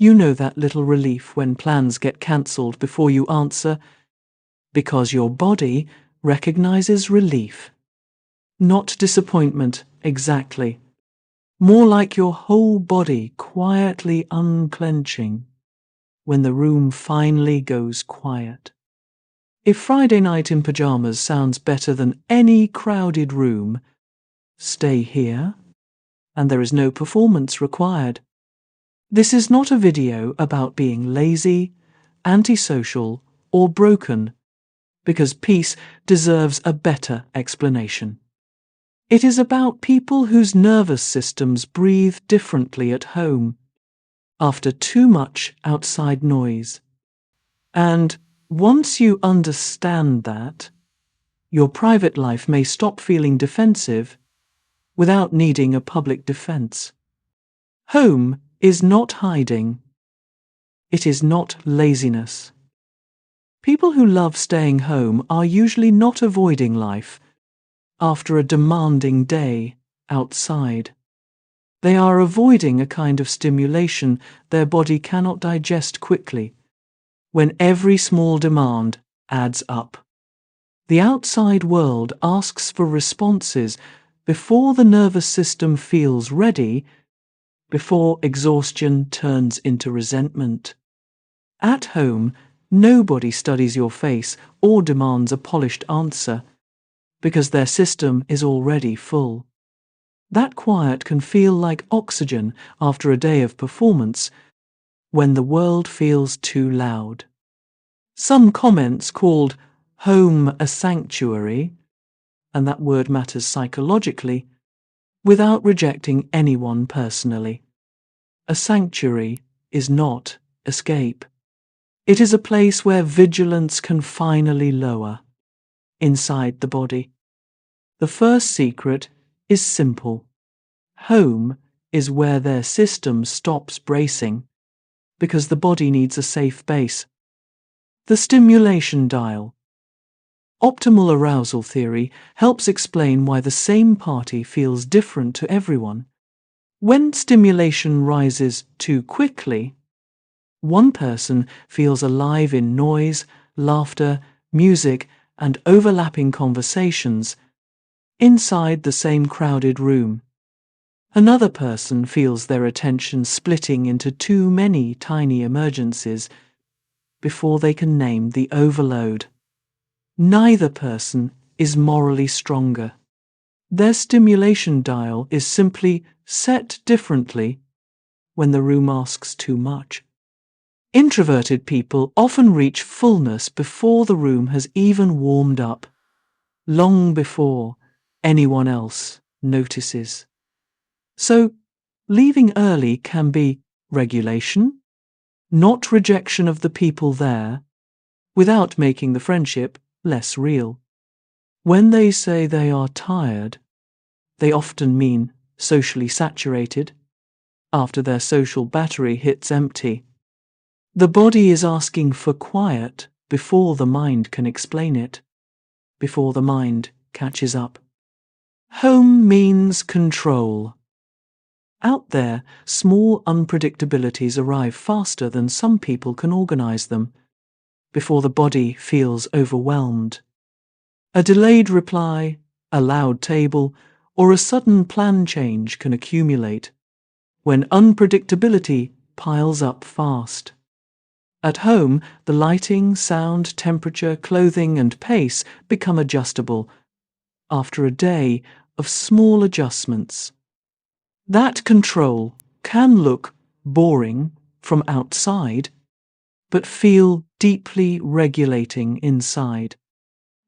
You know that little relief when plans get cancelled before you answer, because your body recognizes relief. Not disappointment, exactly. More like your whole body quietly unclenching when the room finally goes quiet. If Friday night in pajamas sounds better than any crowded room, stay here, and there is no performance required. This is not a video about being lazy, antisocial, or broken, because peace deserves a better explanation. It is about people whose nervous systems breathe differently at home, after too much outside noise. And once you understand that, your private life may stop feeling defensive without needing a public defense. Home is not hiding. It is not laziness. People who love staying home are usually not avoiding life after a demanding day outside. They are avoiding a kind of stimulation their body cannot digest quickly, when every small demand adds up. The outside world asks for responses before the nervous system feels ready, before exhaustion turns into resentment. At home, nobody studies your face or demands a polished answer, because their system is already full. That quiet can feel like oxygen after a day of performance, when the world feels too loud. Some comments called home a sanctuary, and that word matters psychologically, without rejecting anyone personally. A sanctuary is not escape. It is a place where vigilance can finally lower, inside the body. The first secret is simple. Home is where their system stops bracing, because the body needs a safe base. The stimulation dial. Optimal arousal theory helps explain why the same party feels different to everyone. When stimulation rises too quickly, one person feels alive in noise, laughter, music, and overlapping conversations inside the same crowded room. Another person feels their attention splitting into too many tiny emergencies before they can name the overload. Neither person is morally stronger. Their stimulation dial is simply set differently when the room asks too much. Introverted people often reach fullness before the room has even warmed up, long before anyone else notices. So, leaving early can be regulation, not rejection of the people there, without making the friendship less real. When they say they are tired, they often mean socially saturated, after their social battery hits empty. The body is asking for quiet before the mind can explain it, before the mind catches up. Home means control. Out there, small unpredictabilities arrive faster than some people can organize them, before the body feels overwhelmed. A delayed reply, a loud table, or a sudden plan change can accumulate when unpredictability piles up fast. At home, the lighting, sound, temperature, clothing, and pace become adjustable after a day of small adjustments. That control can look boring from outside, but feel deeply regulating inside,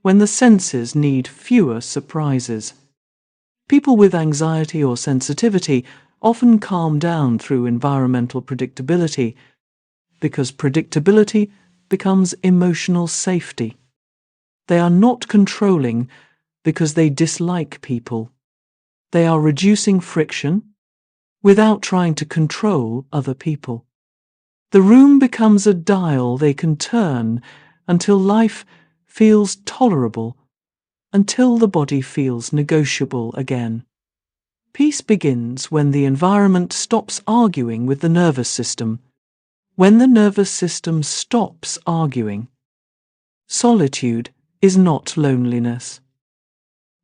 when the senses need fewer surprises. People with anxiety or sensitivity often calm down through environmental predictability, because predictability becomes emotional safety. They are not controlling because they dislike people. They are reducing friction without trying to control other people. The room becomes a dial they can turn until life feels tolerable, until the body feels negotiable again. Peace begins when the environment stops arguing with the nervous system, When the nervous system stops arguing, solitude is not loneliness.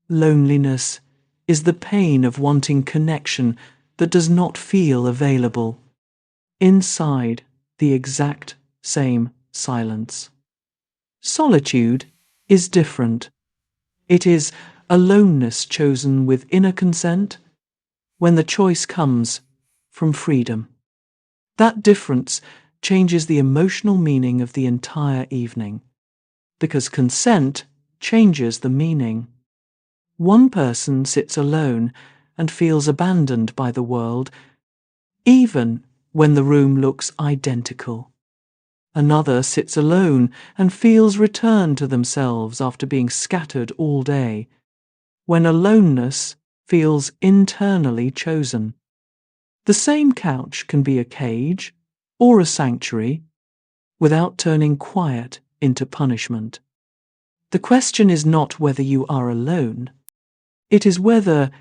Loneliness is the pain of wanting connection that does not feel available inside the exact same silence. Solitude is different. It is aloneness chosen with inner consent when the choice comes from freedom. That difference changes the emotional meaning of the entire evening, because consent changes the meaning. One person sits alone and feels abandoned by the world, even when the room looks identical. Another sits alone and feels returned to themselves after being scattered all day, when aloneness feels internally chosen. The same couch can be a cage or a sanctuary without turning quiet into punishment. The question is not whether you are alone. It is whether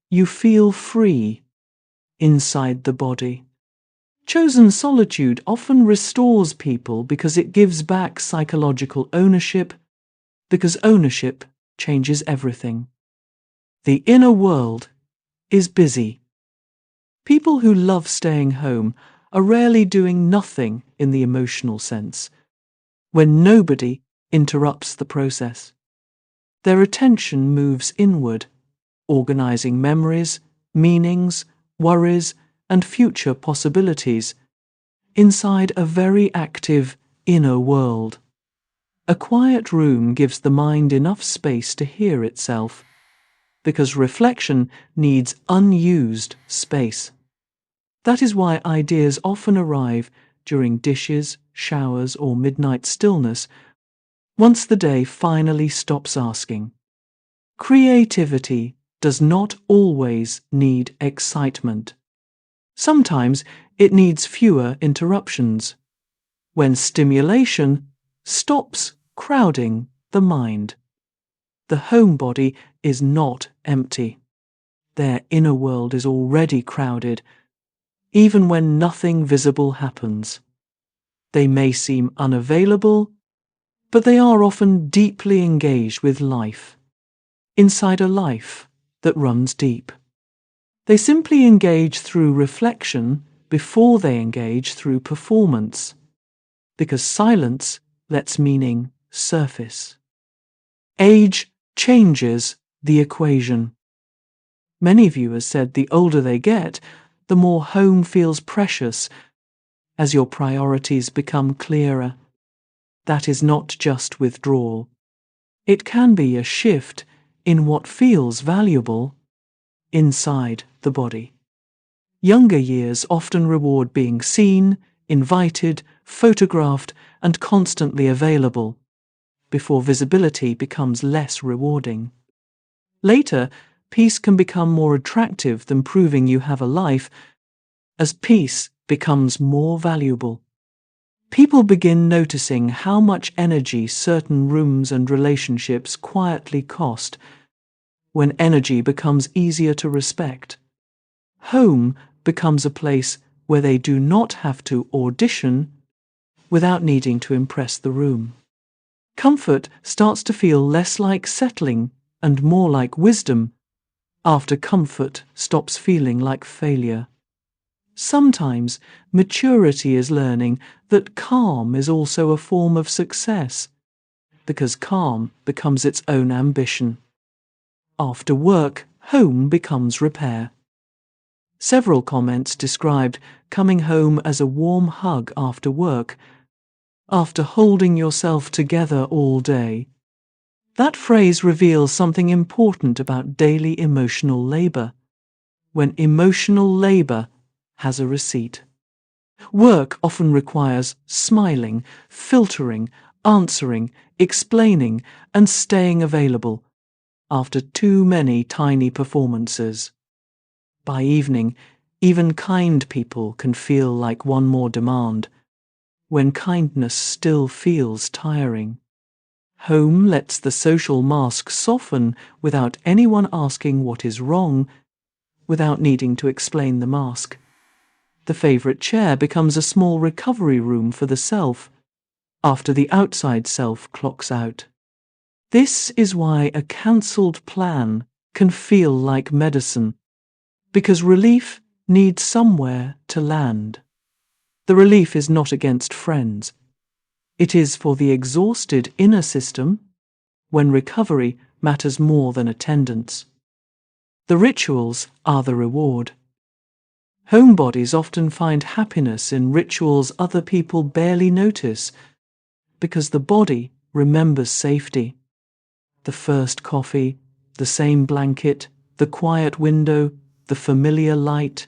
you feel free inside the body. Chosen solitude often restores people because it gives back psychological ownership, because ownership changes everything. The inner world is busy. People who love staying home are rarely doing nothing in the emotional sense, when nobody interrupts the process. Their attention moves inward, organizing memories, meanings, worries, and future possibilities inside a very active inner world. A quiet room gives the mind enough space to hear itself, because reflection needs unused space. That is why ideas often arrive during dishes, showers, or midnight stillness, once the day finally stops asking. Creativity does not always need excitement. Sometimes it needs fewer interruptions, when stimulation stops crowding the mind. The homebody is not empty. Their inner world is already crowded, even when nothing visible happens. They may seem unavailable, but they are often deeply engaged with life, inside a life that runs deep. They simply engage through reflection before they engage through performance, because silence lets meaning surface. Age changes the equation. Many viewers said the older they get, the more home feels precious as your priorities become clearer. That is not just withdrawal. It can be a shift in what feels valuable inside the body. Younger years often reward being seen, invited, photographed, and constantly available, before visibility becomes less rewarding. Later, peace can become more attractive than proving you have a life, as peace becomes more valuable. People begin noticing how much energy certain rooms and relationships quietly cost when energy becomes easier to respect. Home becomes a place where they do not have to audition without needing to impress the room. Comfort starts to feel less like settling and more like wisdom after comfort stops feeling like failure. Sometimes maturity is learning that calm is also a form of success, because calm becomes its own ambition. After work, home becomes repair. Several comments described coming home as a warm hug after work, after holding yourself together all day. That phrase reveals something important about daily emotional labor, when emotional labor has a receipt. Work often requires smiling, filtering, answering, explaining, and staying available after too many tiny performances. By evening, even kind people can feel like one more demand, when kindness still feels tiring. Home lets the social mask soften without anyone asking what is wrong, without needing to explain the mask. The favorite chair becomes a small recovery room for the self after the outside self clocks out. This is why a cancelled plan can feel like medicine, because relief needs somewhere to land. The relief is not against friends. It is for the exhausted inner system when recovery matters more than attendance. The rituals are the reward. Homebodies often find happiness in rituals other people barely notice because the body remembers safety. The first coffee, the same blanket, the quiet window, the familiar light.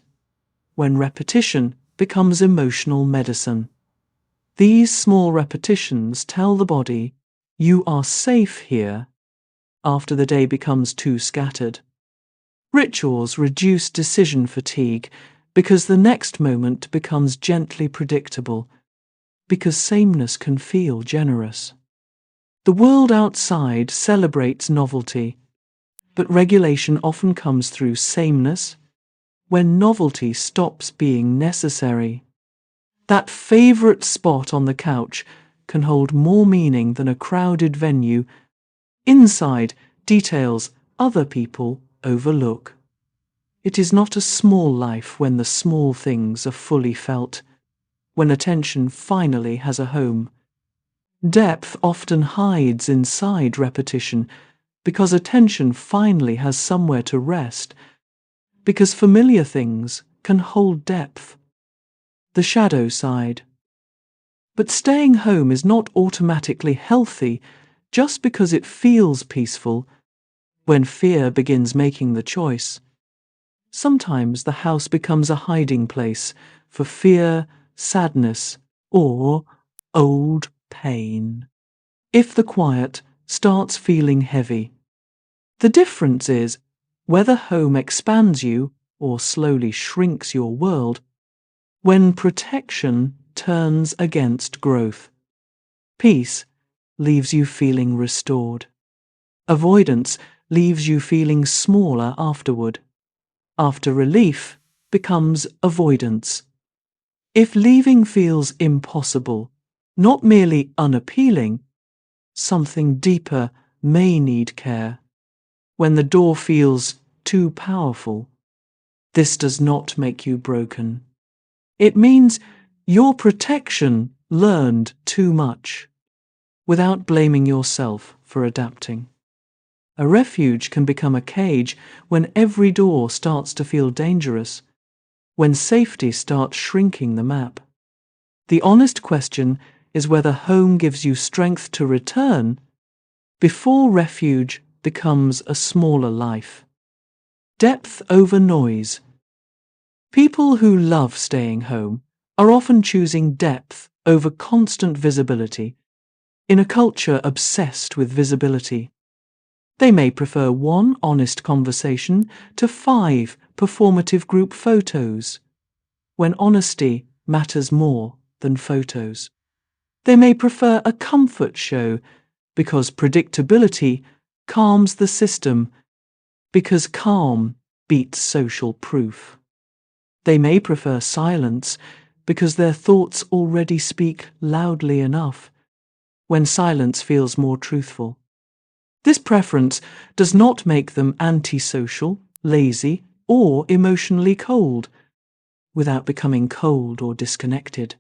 When repetition becomes emotional medicine. These small repetitions tell the body, you are safe here, after the day becomes too scattered. Rituals reduce decision fatigue because the next moment becomes gently predictable, because sameness can feel generous. The world outside celebrates novelty, but regulation often comes through sameness, when novelty stops being necessary. That favourite spot on the couch can hold more meaning than a crowded venue. Inside, details other people overlook. It is not a small life when the small things are fully felt, when attention finally has a home. Depth often hides inside repetition because attention finally has somewhere to rest, because familiar things can hold depth. The shadow side. But staying home is not automatically healthy just because it feels peaceful when fear begins making the choice. Sometimes the house becomes a hiding place for fear, sadness, or old pain. If the quiet starts feeling heavy. The difference is whether home expands you or slowly shrinks your world, when protection turns against growth. Peace leaves you feeling restored. Avoidance leaves you feeling smaller afterward. After relief becomes avoidance. If leaving feels impossible, not merely unappealing, something deeper may need care. When the door feels too powerful, this does not make you broken. It means your protection learned too much, without blaming yourself for adapting. A refuge can become a cage when every door starts to feel dangerous, when safety starts shrinking the map. The honest question is whether home gives you strength to return before refuge becomes a smaller life. Depth over noise. People who love staying home are often choosing depth over constant visibility in a culture obsessed with visibility. They may prefer one honest conversation to 5 performative group photos, when honesty matters more than photos. They may prefer a comfort show because predictability calms the system, because calm beats social proof. They may prefer silence because their thoughts already speak loudly enough, when silence feels more truthful. This preference does not make them antisocial, lazy, or emotionally cold, without becoming cold or disconnected.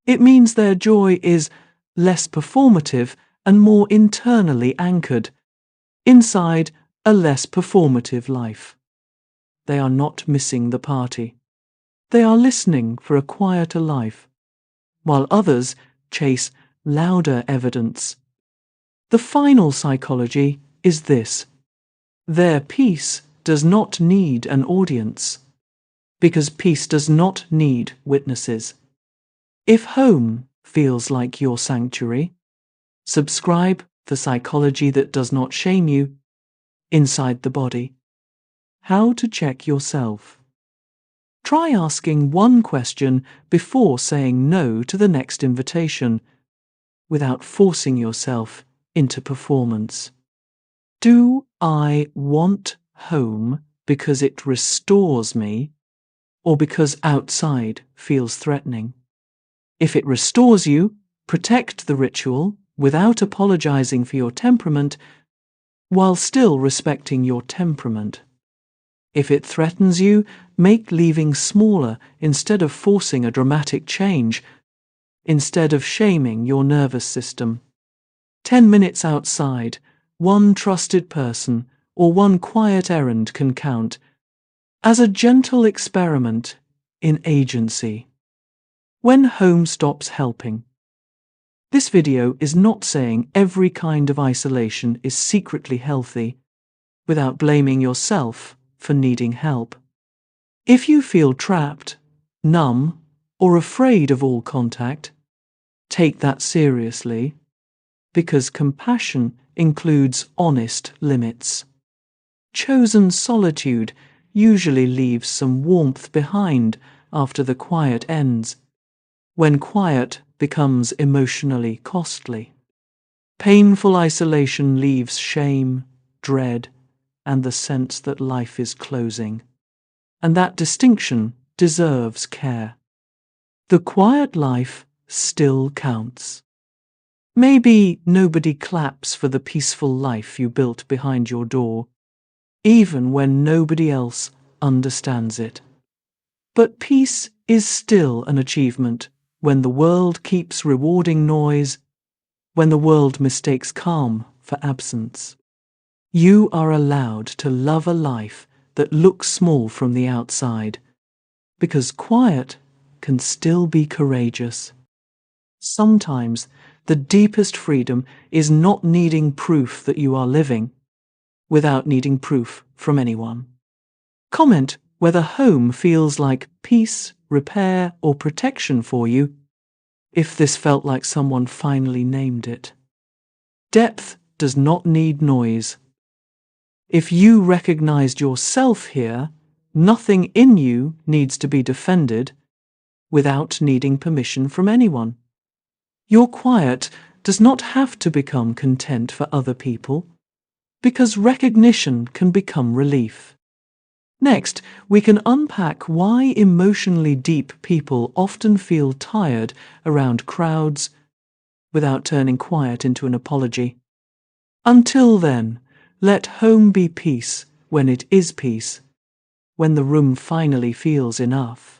It means their joy is less performative and more internally anchored, inside a less performative life. They are not missing the party. They are listening for a quieter life, while others chase louder evidence. The final psychology is this: their peace does not need an audience, because peace does not need witnesses. If home feels like your sanctuary, subscribe for psychology that does not shame you. Inside the body. How to check yourself. Try asking one question before saying no to the next invitation, without forcing yourself into performance. Do I want home because it restores me, or because outside feels threatening. If it restores you, protect the ritual without apologizing for your temperament while still respecting your temperament. If it threatens you, make leaving smaller instead of forcing a dramatic change, instead of shaming your nervous system. 10 minutes outside, one trusted person, or one quiet errand can count as a gentle experiment in agency. When home stops helping. This video is not saying every kind of isolation is secretly healthy, without blaming yourself for needing help. If you feel trapped, numb, or afraid of all contact, take that seriously, because compassion includes honest limits. Chosen solitude usually leaves some warmth behind after the quiet ends, when quiet becomes emotionally costly. Painful isolation leaves shame, dread, and the sense that life is closing. And that distinction deserves care. The quiet life still counts. Maybe nobody claps for the peaceful life you built behind your door, even when nobody else understands it. But peace is still an achievement when the world keeps rewarding noise, when the world mistakes calm for absence. You are allowed to love a life that looks small from the outside, because quiet can still be courageous. Sometimes the deepest freedom is not needing proof that you are living, without needing proof from anyone. Comment whether home feels like peace, repair, or protection for you, if this felt like someone finally named it. Depth does not need noise. If you recognized yourself here, nothing in you needs to be defended without needing permission from anyone. Your quiet does not have to become content for other people, because recognition can become relief. Next, we can unpack why emotionally deep people often feel tired around crowds without turning quiet into an apology. Until then, let home be peace when it is peace, when the room finally feels enough.